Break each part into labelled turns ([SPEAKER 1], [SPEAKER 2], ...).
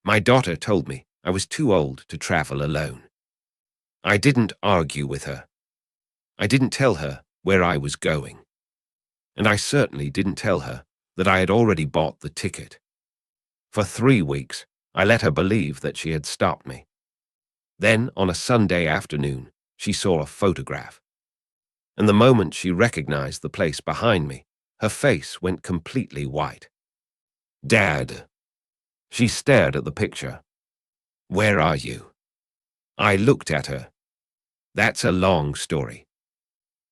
[SPEAKER 1] My daughter told me I was too old to travel alone. I didn't argue with her. I didn't tell her where I was going. And I certainly didn't tell her that I had already bought the ticket. For 3 weeks, I let her believe that she had stopped me. Then, on a Sunday afternoon, she saw a photograph. And the moment she recognized the place behind me, her face went completely white. "Dad." She stared at the picture. "Where are you?" I looked at her. That's a long story.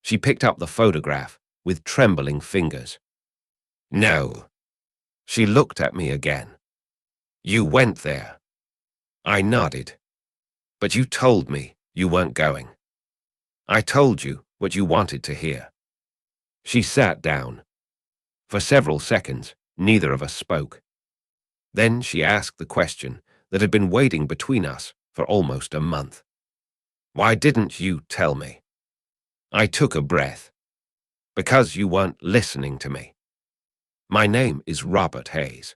[SPEAKER 1] She picked up the photograph with trembling fingers. "No." She looked at me again. "You went there." I nodded. "But you told me you weren't going." "I told you what you wanted to hear." She sat down. For several seconds, neither of us spoke. Then she asked the question that had been waiting between us for almost a month. "Why didn't you tell me?" I took a breath. "Because you weren't listening to me. My name is Robert Hayes.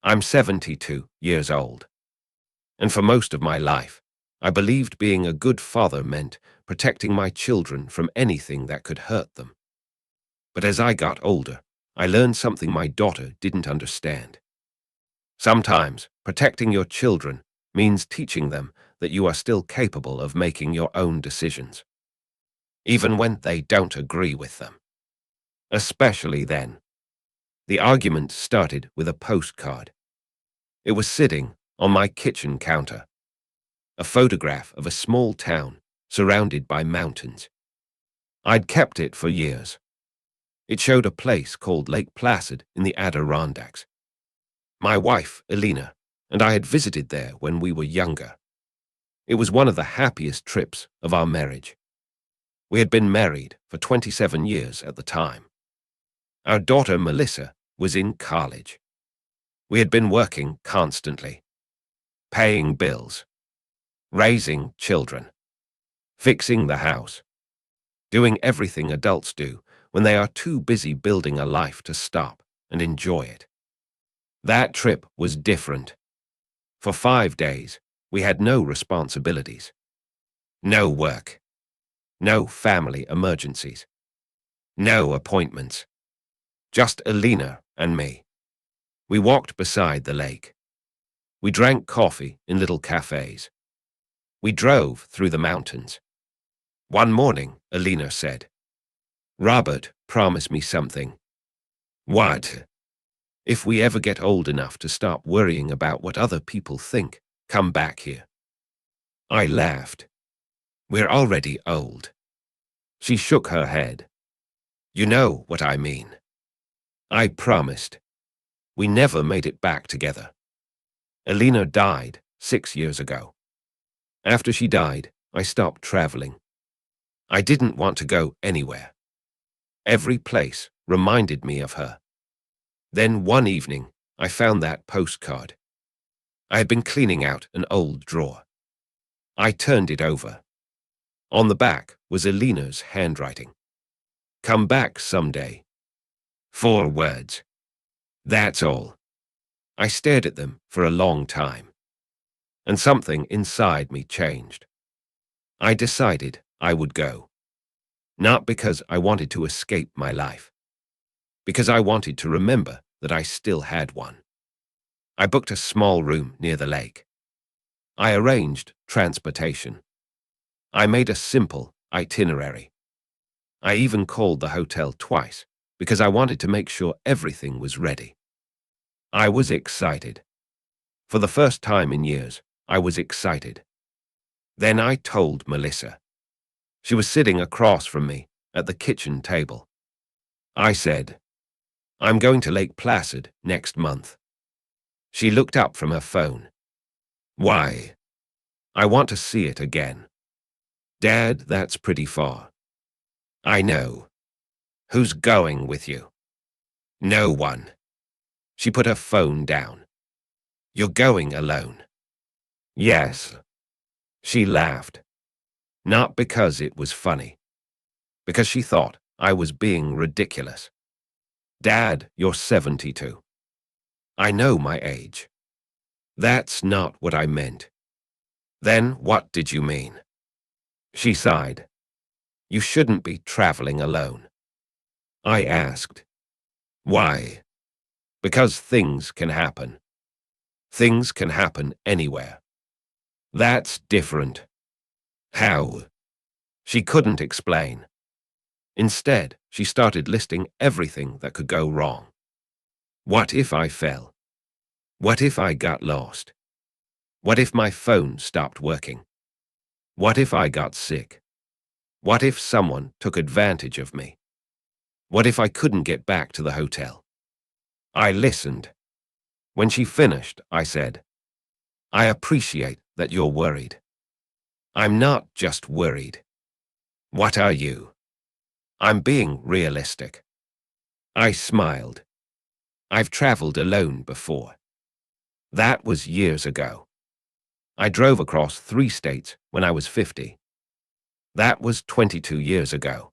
[SPEAKER 1] I'm 72 years old. And for most of my life, I believed being a good father meant protecting my children from anything that could hurt them. But as I got older, I learned something my daughter didn't understand. Sometimes protecting your children means teaching them that you are still capable of making your own decisions, even when they don't agree with them. Especially then. The argument started with a postcard. It was sitting on my kitchen counter. A photograph of a small town surrounded by mountains. I'd kept it for years. It showed a place called Lake Placid in the Adirondacks. My wife, Elena, and I had visited there when we were younger. It was one of the happiest trips of our marriage. We had been married for 27 years at the time. Our daughter, Melissa, was in college. We had been working constantly, paying bills, raising children, fixing the house, doing everything adults do when they are too busy building a life to stop and enjoy it. That trip was different. For 5 days, we had no responsibilities, no work, no family emergencies, no appointments, just Elena and me. We walked beside the lake. We drank coffee in little cafes. We drove through the mountains. One morning, Elena said, "Robert, promise me something." "What?" "If we ever get old enough to stop worrying about what other people think, come back here." I laughed. "We're already old." She shook her head. "You know what I mean." I promised. We never made it back together. Elena died 6 years ago. After she died, I stopped traveling. I didn't want to go anywhere. Every place reminded me of her. Then one evening, I found that postcard. I had been cleaning out an old drawer. I turned it over. On the back was Elena's handwriting. "Come back someday." 4 words. That's all. I stared at them for a long time. And something inside me changed. I decided I would go. Not because I wanted to escape my life. Because I wanted to remember that I still had one. I booked a small room near the lake. I arranged transportation. I made a simple itinerary. I even called the hotel twice because I wanted to make sure everything was ready. I was excited. For the first time in years, I was excited. Then I told Melissa. She was sitting across from me at the kitchen table. I said, "I'm going to Lake Placid next month." She looked up from her phone. "Why?" "I want to see it again." "Dad, that's pretty far." "I know." "Who's going with you?" "No one." She put her phone down. "You're going alone?" "Yes." She laughed. Not because it was funny. Because she thought I was being ridiculous. "Dad, you're 72. I know my age." That's not what I meant. Then what did you mean? She sighed. You shouldn't be traveling alone. I asked. Why? Because things can happen. Things can happen anywhere. That's different. How? She couldn't explain. Instead, she started listing everything that could go wrong. What if I fell? What if I got lost? What if my phone stopped working? What if I got sick? What if someone took advantage of me? What if I couldn't get back to the hotel? I listened. When she finished, I said, I appreciate that you're worried. I'm not just worried. What are you? I'm being realistic. I smiled. I've traveled alone before. That was years ago. I drove across 3 states when I was 50. That was 22 years ago.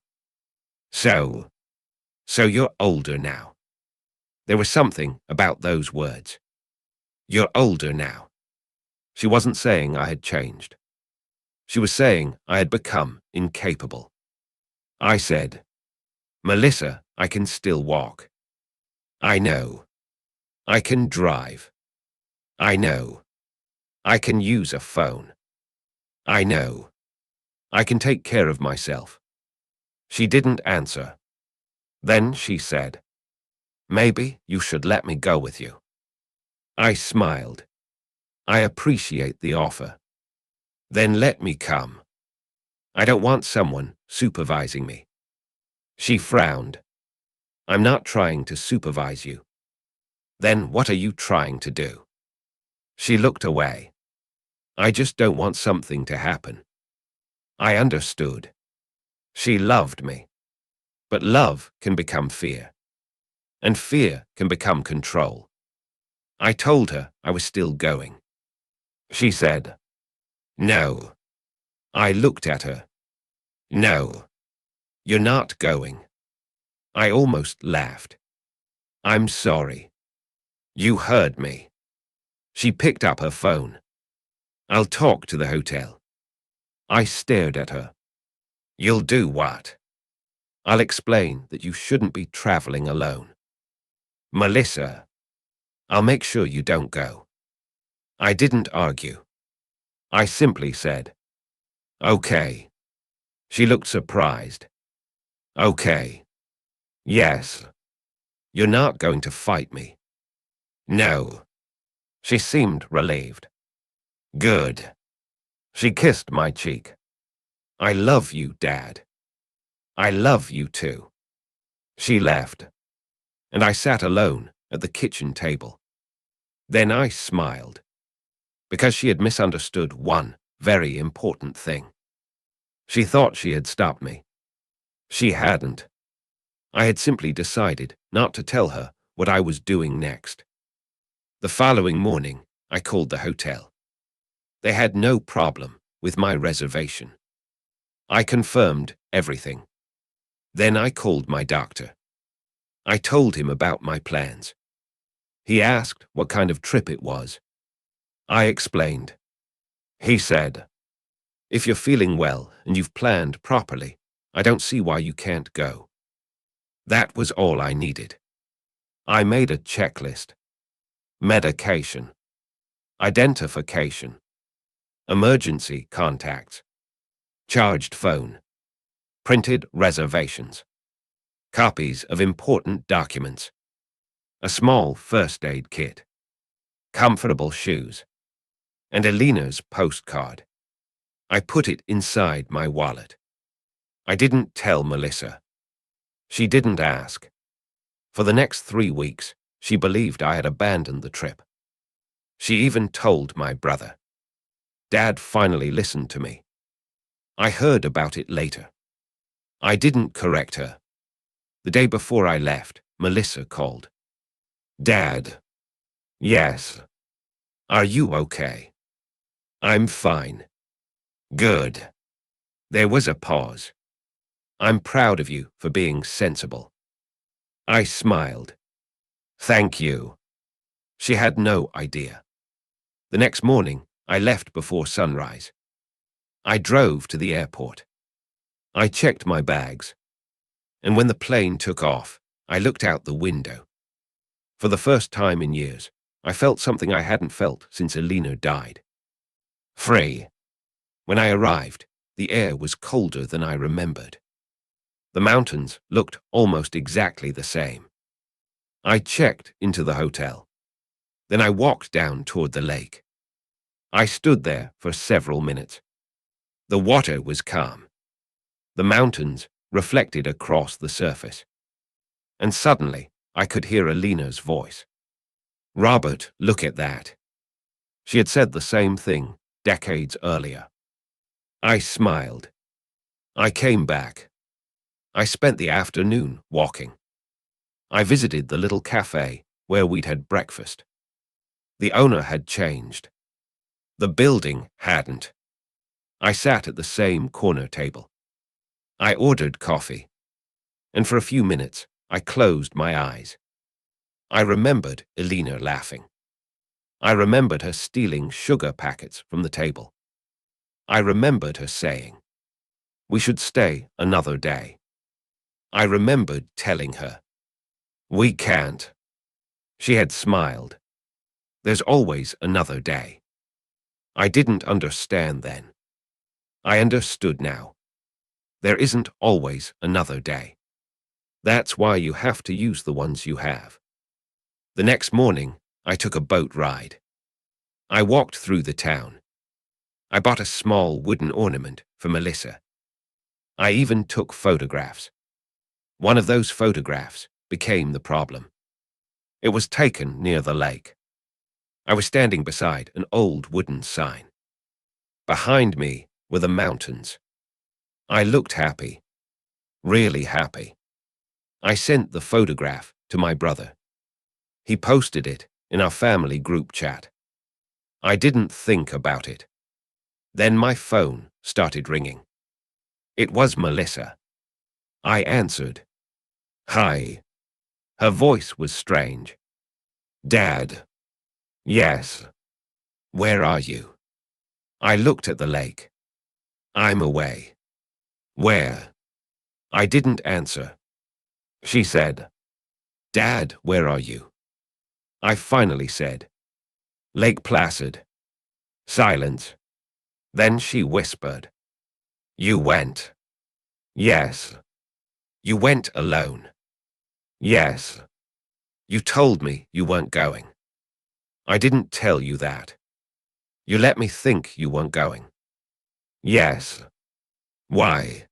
[SPEAKER 1] So you're older now. There was something about those words. You're older now. She wasn't saying I had changed. She was saying I had become incapable. I said, Melissa, I can still walk. I know. I can drive. I know. I can use a phone. I know. I can take care of myself. She didn't answer. Then she said, maybe you should let me go with you. I smiled. I appreciate the offer. Then let me come. I don't want someone supervising me. She frowned. I'm not trying to supervise you. Then what are you trying to do? She looked away. I just don't want something to happen. I understood. She loved me. But love can become fear. And fear can become control. I told her I was still going. She said, no. I looked at her. No. You're not going. I almost laughed. I'm sorry. You heard me. She picked up her phone. I'll talk to the hotel. I stared at her. You'll do what? I'll explain that you shouldn't be traveling alone. Melissa, I'll make sure you don't go. I didn't argue. I simply said, okay. She looked surprised. Okay. Yes. You're not going to fight me. No. She seemed relieved. Good. She kissed my cheek. I love you, Dad. I love you too. She left, and I sat alone at the kitchen table. Then I smiled, because she had misunderstood one very important thing. She thought she had stopped me. She hadn't. I had simply decided not to tell her what I was doing next. The following morning, I called the hotel. They had no problem with my reservation. I confirmed everything. Then I called my doctor. I told him about my plans. He asked what kind of trip it was. I explained. He said, if you're feeling well and you've planned properly, I don't see why you can't go. That was all I needed. I made a checklist. Medication. Identification. Emergency contacts. Charged phone. Printed reservations. Copies of important documents. A small first aid kit. Comfortable shoes. And Alina's postcard. I put it inside my wallet. I didn't tell Melissa. She didn't ask. For the next 3 weeks, she believed I had abandoned the trip. She even told my brother. Dad finally listened to me. I heard about it later. I didn't correct her. The day before I left, Melissa called. Dad. Yes. Are you okay? I'm fine. Good. There was a pause. I'm proud of you for being sensible. I smiled. Thank you. She had no idea. The next morning, I left before sunrise. I drove to the airport. I checked my bags. And when the plane took off, I looked out the window. For the first time in years, I felt something I hadn't felt since Alina died. Free. When I arrived, the air was colder than I remembered. The mountains looked almost exactly the same. I checked into the hotel. Then I walked down toward the lake. I stood there for several minutes. The water was calm. The mountains reflected across the surface. And suddenly, I could hear Alina's voice. "Robert, look at that." She had said the same thing decades earlier. I smiled. I came back. I spent the afternoon walking. I visited the little cafe where we'd had breakfast. The owner had changed. The building hadn't. I sat at the same corner table. I ordered coffee. And for a few minutes, I closed my eyes. I remembered Alina laughing. I remembered her stealing sugar packets from the table. I remembered her saying, "We should stay another day." I remembered telling her, "We can't." She had smiled. There's always another day. I didn't understand then. I understood now. There isn't always another day. That's why you have to use the ones you have. The next morning, I took a boat ride. I walked through the town. I bought a small wooden ornament for Melissa. I even took photographs. One of those photographs became the problem. It was taken near the lake. I was standing beside an old wooden sign. Behind me were the mountains. I looked happy, really happy. I sent the photograph to my brother. He posted it in our family group chat. I didn't think about it. Then my phone started ringing. It was Melissa. I answered. "Hi." Her voice was strange. "Dad." "Yes." "Where are you?" I looked at the lake. "I'm away." "Where?" I didn't answer. She said, "Dad, where are you?" I finally said, "Lake Placid." Silence. Then she whispered, "You went." "Yes." "You went alone." "Yes." "You told me you weren't going." "I didn't tell you that." "You let me think you weren't going." "Yes." "Why?"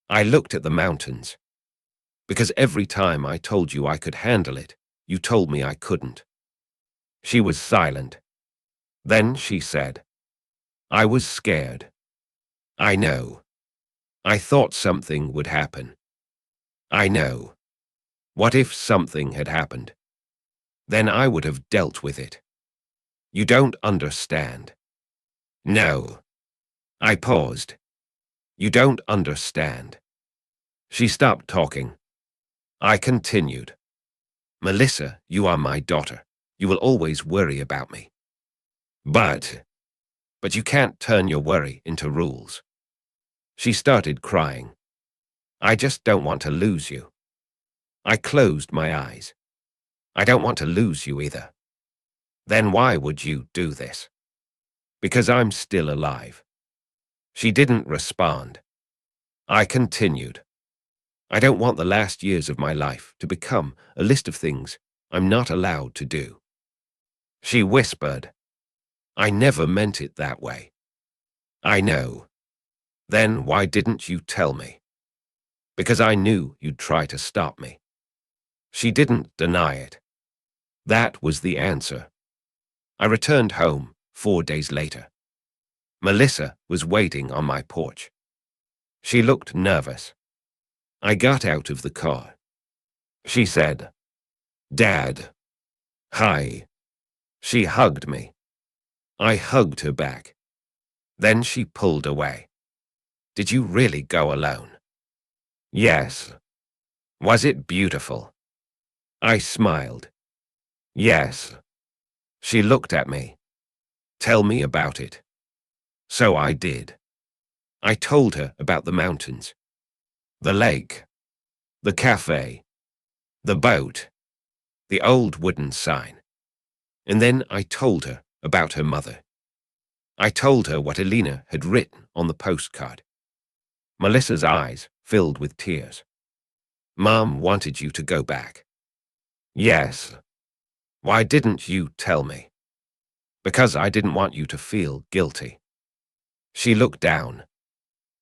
[SPEAKER 1] I looked at the mountains. "Because every time I told you I could handle it, you told me I couldn't." She was silent. Then she said, "I was scared." "I know. I thought something would happen." "I know. What if something had happened? Then I would have dealt with it." "You don't understand." "No." I paused. "You don't understand." She stopped talking. I continued. "Melissa, you are my daughter. You will always worry about me. But you can't turn your worry into rules." She started crying. "I just don't want to lose you." I closed my eyes. "I don't want to lose you either." "Then why would you do this?" "Because I'm still alive." She didn't respond. I continued. "I don't want the last years of my life to become a list of things I'm not allowed to do." She whispered, "I never meant it that way." "I know." "Then why didn't you tell me?" "Because I knew you'd try to stop me." She didn't deny it. That was the answer. I returned home 4 days later. Melissa was waiting on my porch. She looked nervous. I got out of the car. She said, "Dad." "Hi." She hugged me. I hugged her back. Then she pulled away. "Did you really go alone?" "Yes." "Was it beautiful?" I smiled. "Yes." She looked at me. Tell me about it. So I did. I told her about the mountains, the lake, the cafe, the boat, the old wooden sign. And then I told her about her mother. I told her what Elena had written on the postcard. Melissa's eyes filled with tears. Mom wanted you to go back. Yes. Why didn't you tell me? Because I didn't want you to feel guilty. She looked down.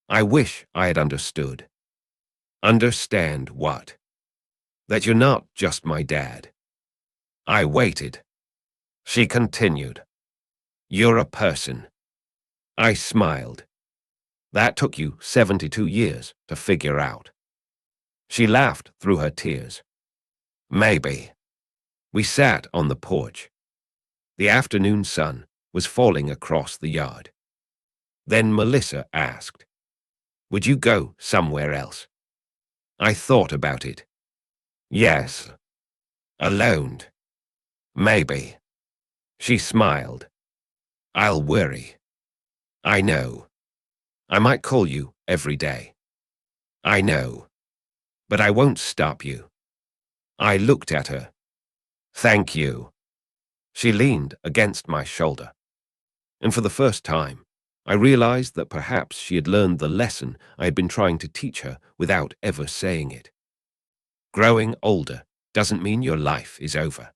[SPEAKER 1] I wish I had understood. Understand what? That you're not just my dad. I waited. She continued. You're a person. I smiled. That took you 72 years to figure out. She laughed through her tears. Maybe. We sat on the porch. The afternoon sun was falling across the yard. Then Melissa asked, would you go somewhere else? I thought about it. Yes. Alone. Maybe. She smiled. I'll worry. I know. I might call you every day. I know. But I won't stop you. I looked at her. Thank you. She leaned against my shoulder. And for the first time, I realized that perhaps she had learned the lesson I had been trying to teach her without ever saying it. Growing older doesn't mean your life is over.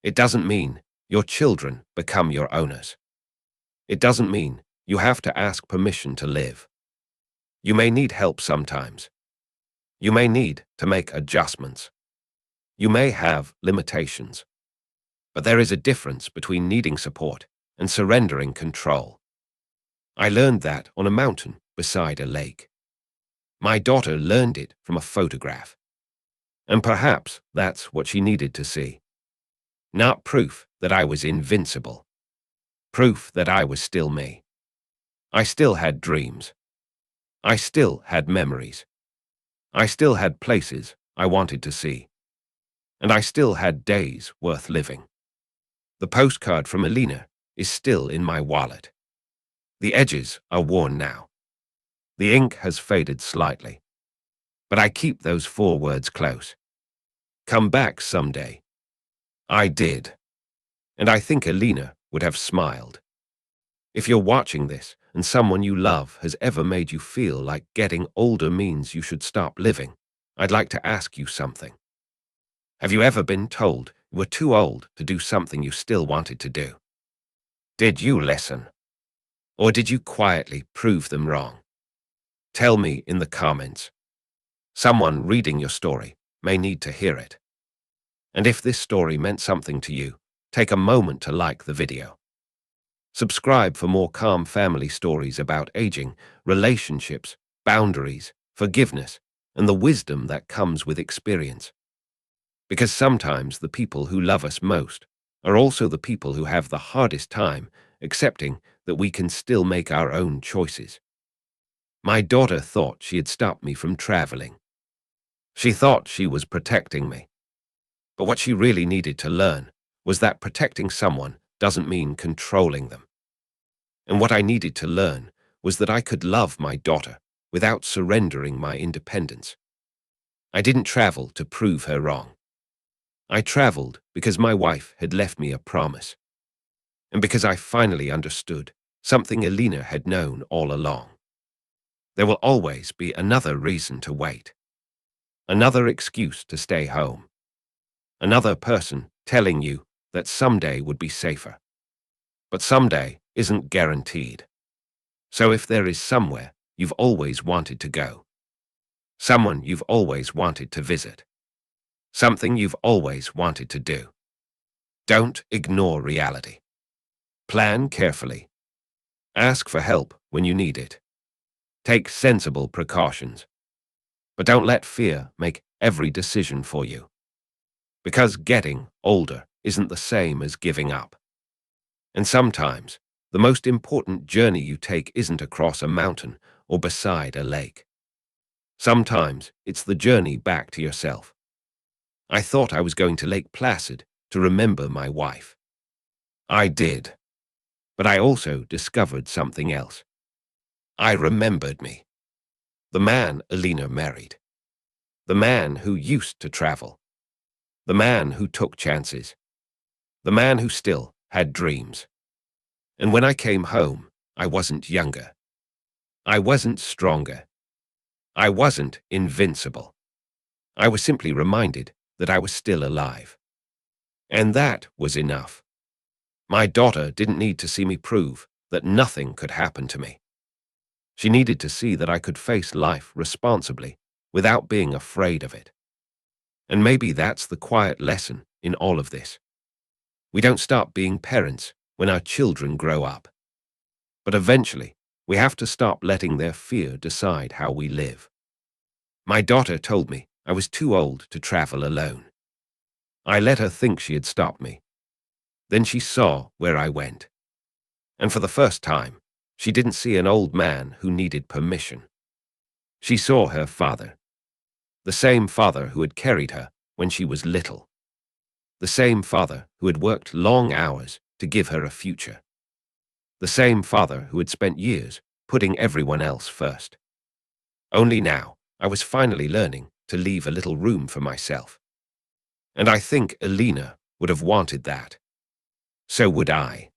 [SPEAKER 1] It doesn't mean your children become your owners. It doesn't mean you have to ask permission to live. You may need help sometimes. You may need to make adjustments. You may have limitations. But there is a difference between needing support and surrendering control. I learned that on a mountain beside a lake. My daughter learned it from a photograph. And perhaps that's what she needed to see. Not proof that I was invincible. Proof that I was still me. I still had dreams. I still had memories. I still had places I wanted to see. And I still had days worth living. The postcard from Elena is still in my wallet. The edges are worn now. The ink has faded slightly. But I keep those 4 words close. Come back someday. I did. And I think Elena would have smiled. If you're watching this and someone you love has ever made you feel like getting older means you should stop living, I'd like to ask you something. Have you ever been told you were too old to do something you still wanted to do? Did you listen? Or did you quietly prove them wrong? Tell me in the comments. Someone reading your story may need to hear it. And if this story meant something to you, take a moment to like the video. Subscribe for more calm family stories about aging, relationships, boundaries, forgiveness, and the wisdom that comes with experience. Because sometimes the people who love us most are also the people who have the hardest time accepting that we can still make our own choices. My daughter thought she had stopped me from traveling. She thought she was protecting me. But what she really needed to learn was that protecting someone doesn't mean controlling them. And what I needed to learn was that I could love my daughter without surrendering my independence. I didn't travel to prove her wrong. I traveled because my wife had left me a promise. And because I finally understood something Elena had known all along. There will always be another reason to wait. Another excuse to stay home. Another person telling you that someday would be safer. But someday isn't guaranteed. So if there is somewhere you've always wanted to go, someone you've always wanted to visit, something you've always wanted to do, don't ignore reality. Plan carefully. Ask for help when you need it. Take sensible precautions. But don't let fear make every decision for you. Because getting older isn't the same as giving up. And sometimes, the most important journey you take isn't across a mountain or beside a lake. Sometimes, it's the journey back to yourself. I thought I was going to Lake Placid to remember my wife. I did. But I also discovered something else. I remembered me. The man Alina married. The man who used to travel. The man who took chances. The man who still had dreams. And when I came home, I wasn't younger. I wasn't stronger. I wasn't invincible. I was simply reminded that I was still alive. And that was enough. My daughter didn't need to see me prove that nothing could happen to me. She needed to see that I could face life responsibly without being afraid of it. And maybe that's the quiet lesson in all of this. We don't stop being parents when our children grow up. But eventually, we have to stop letting their fear decide how we live. My daughter told me I was too old to travel alone. I let her think she had stopped me. Then she saw where I went. And for the first time, she didn't see an old man who needed permission. She saw her father. The same father who had carried her when she was little. The same father who had worked long hours to give her a future. The same father who had spent years putting everyone else first. Only now, I was finally learning to leave a little room for myself. And I think Alina would have wanted that. So would I.